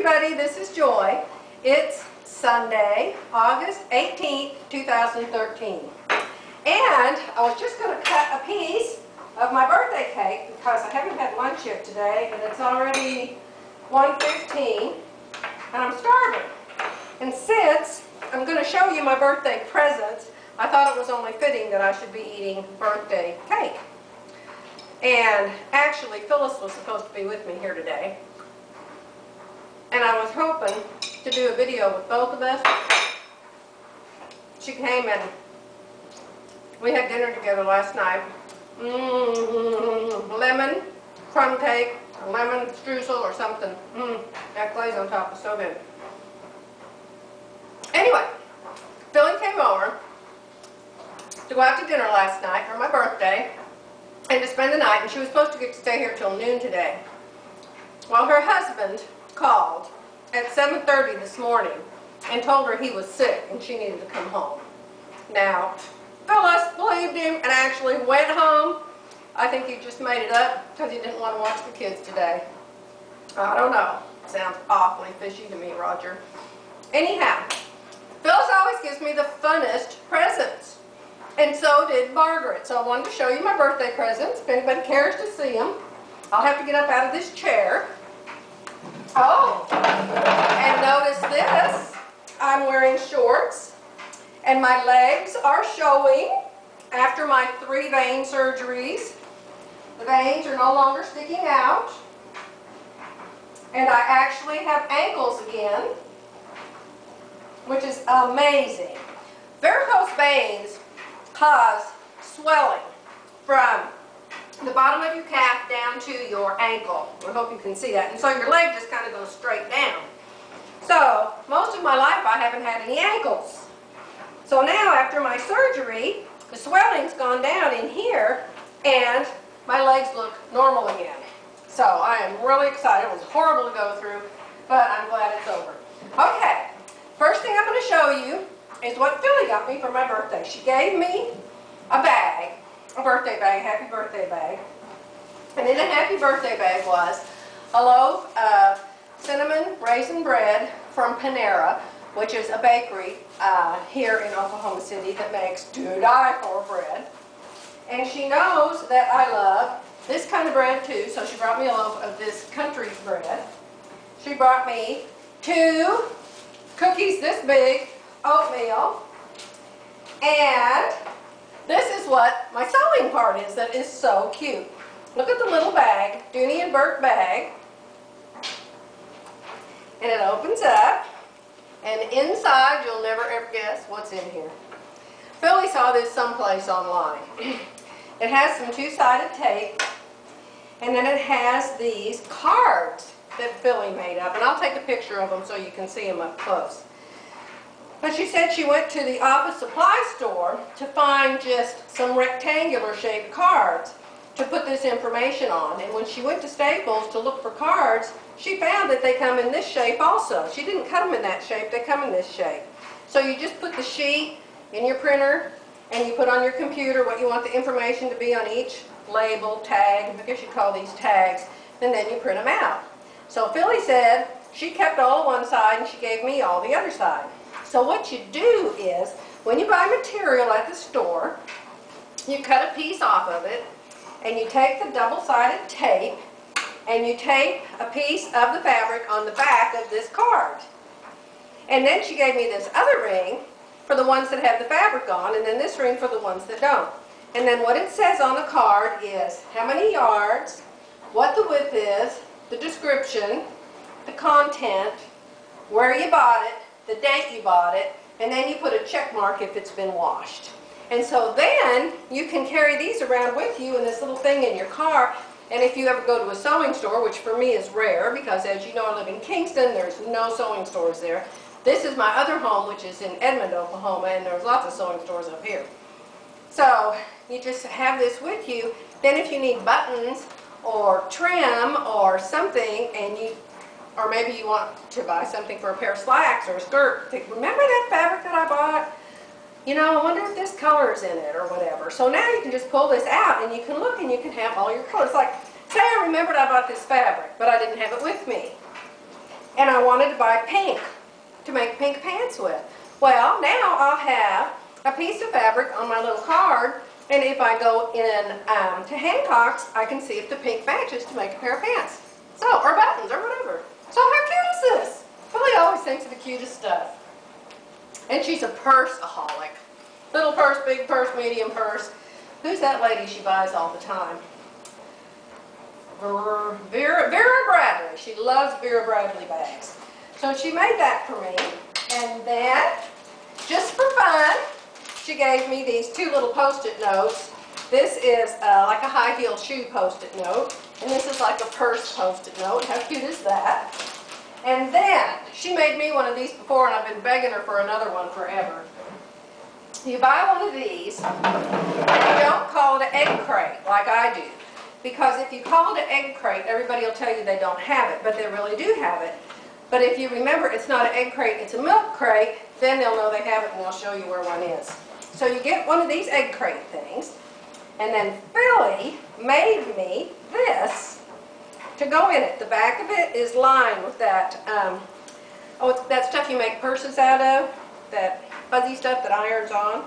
everybody, this is Joy. It's Sunday, August 18th, 2013. And I was just going to cut a piece of my birthday cake because I haven't had lunch yet today and it's already 1:15 and I'm starving. And since I'm going to show you my birthday presents, I thought it was only fitting that I should be eating birthday cake. And actually, Phyllis was supposed to be with me here today. And I was hoping to do a video with both of us. She came and we had dinner together last night. Lemon crumb cake, or lemon streusel or something. That glaze on top is so good. Anyway, Phylly came over to go out to dinner last night for my birthday and to spend the night, and she was supposed to get to stay here till noon today. Well, her husband called at 7:30 this morning and told her he was sick and she needed to come home. Now, Phyllis believed him and actually went home. I think he just made it up because he didn't want to watch the kids today. I don't know. Sounds awfully fishy to me, Roger. Anyhow, Phyllis always gives me the funnest presents. And so did Margaret. So I wanted to show you my birthday presents. If anybody cares to see them, I'll have to get up out of this chair. Oh, and notice this. I'm wearing shorts and my legs are showing after my 3 vein surgeries. The veins are no longer sticking out. And I actually have ankles again, which is amazing. Varicose veins cause swelling from the bottom of your calf down to your ankle. I hope you can see that. And so your leg just kind of goes straight down. So most of my life I haven't had any ankles. So now after my surgery, the swelling's gone down in here and my legs look normal again. So I am really excited. It was horrible to go through, but I'm glad it's over. Okay, first thing I'm going to show you is what Phylly got me for my birthday. She gave me a bag. A birthday bag, happy birthday bag. And in the happy birthday bag was a loaf of cinnamon raisin bread from Panera, which is a bakery here in Oklahoma City that makes to die for bread. And she knows that I love this kind of bread too, so she brought me a loaf of this country bread. She brought me 2 cookies this big, oatmeal, and this is what my sewing part is that is so cute. Look at the little bag, Dooney and Burke bag. And it opens up. And inside, you'll never ever guess what's in here. Phylly saw this someplace online. It has some 2-sided tape. And then it has these cards that Phylly made up. And I'll take a picture of them so you can see them up close. But she said she went to the office supply store to find just some rectangular shaped cards to put this information on. And when she went to Staples to look for cards, she found that they come in this shape also. She didn't cut them in that shape, they come in this shape. So you just put the sheet in your printer and you put on your computer what you want the information to be on each label, tag, I guess you call these tags, and then you print them out. So Phylly said she kept all one side and she gave me all the other side. So what you do is, when you buy material at the store, you cut a piece off of it, and you take the double-sided tape, and you tape a piece of the fabric on the back of this card. And then she gave me this other ring for the ones that have the fabric on, and then this ring for the ones that don't. And then what it says on the card is how many yards, what the width is, the description, the content, where you bought it, the date you bought it, and then you put a check mark if it's been washed. And so then you can carry these around with you in this little thing in your car. And if you ever go to a sewing store, which for me is rare because as you know I live in Kingston, there's no sewing stores there. This is my other home, which is in Edmond, Oklahoma, and there's lots of sewing stores up here. So you just have this with you. Then if you need buttons or trim or something, and or maybe you want to buy something for a pair of slacks or a skirt. Think, remember that fabric that I bought? You know, I wonder if this color's in it or whatever. So now you can just pull this out and you can look and you can have all your colors. Like, say I remembered I bought this fabric, but I didn't have it with me. and I wanted to buy pink to make pink pants with. Well, now I'll have a piece of fabric on my little card, and if I go in to Hancock's, I can see if the pink matches to make a pair of pants. So, or buttons, or whatever. So how cute is this? Phylly always thinks of the cutest stuff. And she's a purse-aholic. Little purse, big purse, medium purse. Who's that lady she buys all the time? Vera Bradley. She loves Vera Bradley bags. So she made that for me. And then, just for fun, she gave me these 2 little Post-it notes. This is like a high heel shoe Post-it note. And this is like a purse Post-it note. How cute is that? And then, she made me one of these before, and I've been begging her for another one forever. You buy one of these, and you don't call it an egg crate like I do. Because if you call it an egg crate, everybody will tell you they don't have it, but they really do have it. But if you remember it's not an egg crate, it's a milk crate, then they'll know they have it, and they'll show you where one is. So you get one of these egg crate things, and then Phylly made me this to go in it. The back of it is lined with that, it's that stuff you make purses out of, that fuzzy stuff that irons on.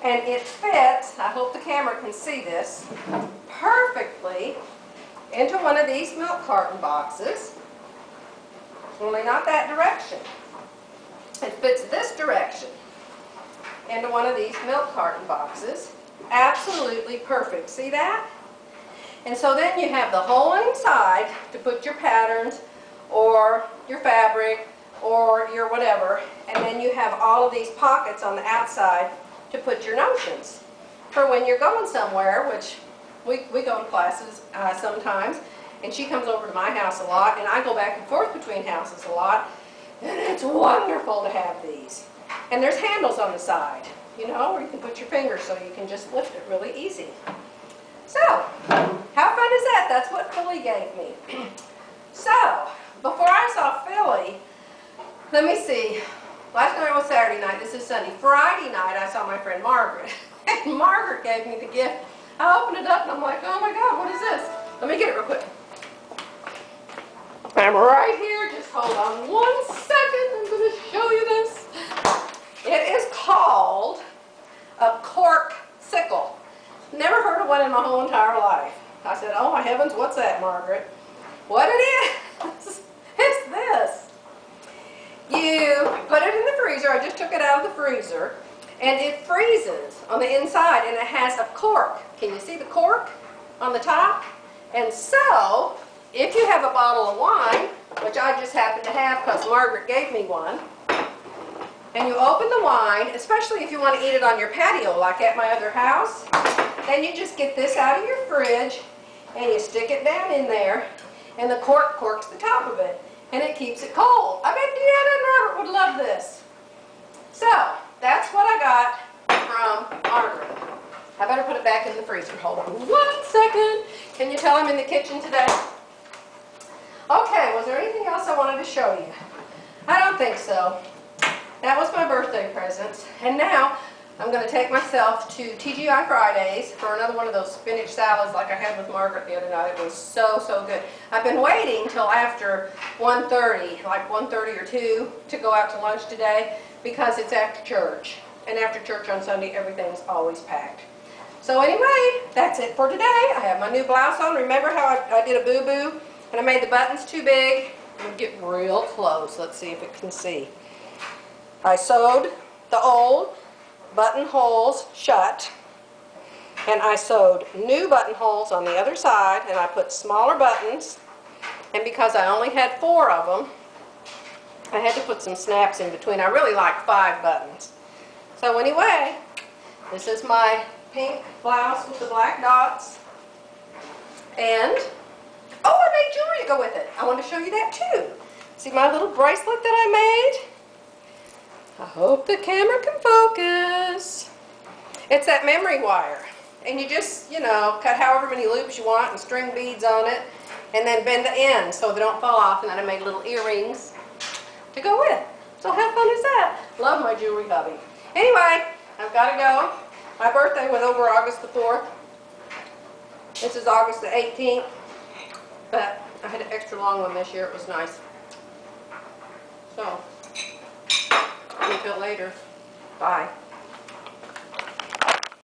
And it fits, I hope the camera can see this, perfectly into one of these milk carton boxes, only not that direction. It fits this direction into one of these milk carton boxes. Absolutely perfect. See that? And so then you have the hole inside to put your patterns or your fabric or your whatever, and then you have all of these pockets on the outside to put your notions for when you're going somewhere, which we go to classes sometimes, and she comes over to my house a lot, and I go back and forth between houses a lot, and it's wonderful to have these. And there's handles on the side, you know, where you can put your fingers so you can just lift it really easy. So, how fun is that? That's what Phylly gave me. So, before I saw Phylly, let me see. Last night was Saturday night. This is Sunday. Friday night, I saw my friend Margaret. And Margaret gave me the gift. I opened it up and I'm like, oh my God, what is this? Let me get it real quick. I'm right here. Just hold on 1 second. I'm going to show you this. It is called a cork sickle. Never heard of one in my whole entire life. I said, oh my heavens, what's that, Margaret? What it is? It's this. You put it in the freezer. I just took it out of the freezer, and it freezes on the inside, and it has a cork. Can you see the cork on the top? And so, if you have a bottle of wine, which I just happen to have because Margaret gave me one, and you open the wine, especially if you want to eat it on your patio like at my other house, then you just get this out of your fridge, and you stick it down in there, and the cork corks the top of it. And it keeps it cold. I bet Deanna and Robert would love this. So, that's what I got from Margaret. I better put it back in the freezer. Hold on 1 second. Can you tell I'm in the kitchen today? Okay, was there anything else I wanted to show you? I don't think so. That was my birthday presents. And now, I'm going to take myself to TGI Fridays for another one of those spinach salads like I had with Margaret the other night. It was so, so good. I've been waiting until after 1:30, like 1:30 or 2, to go out to lunch today because it's after church. And after church on Sunday, everything's always packed. So anyway, that's it for today. I have my new blouse on. Remember how I did a boo-boo and I made the buttons too big? I'm going to get real close. Let's see if it can see. I sewed the old buttonholes shut, and I sewed new buttonholes on the other side, and I put smaller buttons, and because I only had 4 of them, I had to put some snaps in between. I really like 5 buttons. So anyway, this is my pink blouse with the black dots, and oh, I made jewelry to go with it. I want to show you that too. See my little bracelet that I made? I hope the camera can focus. It's that memory wire. And you just, you know, cut however many loops you want and string beads on it. And then bend the ends so they don't fall off. And then I made little earrings to go with. So how fun is that? Love my jewelry hubby. Anyway, I've got to go. My birthday was over August the 4th. This is August the 18th. But I had an extra long one this year. It was nice. tape it later. Bye.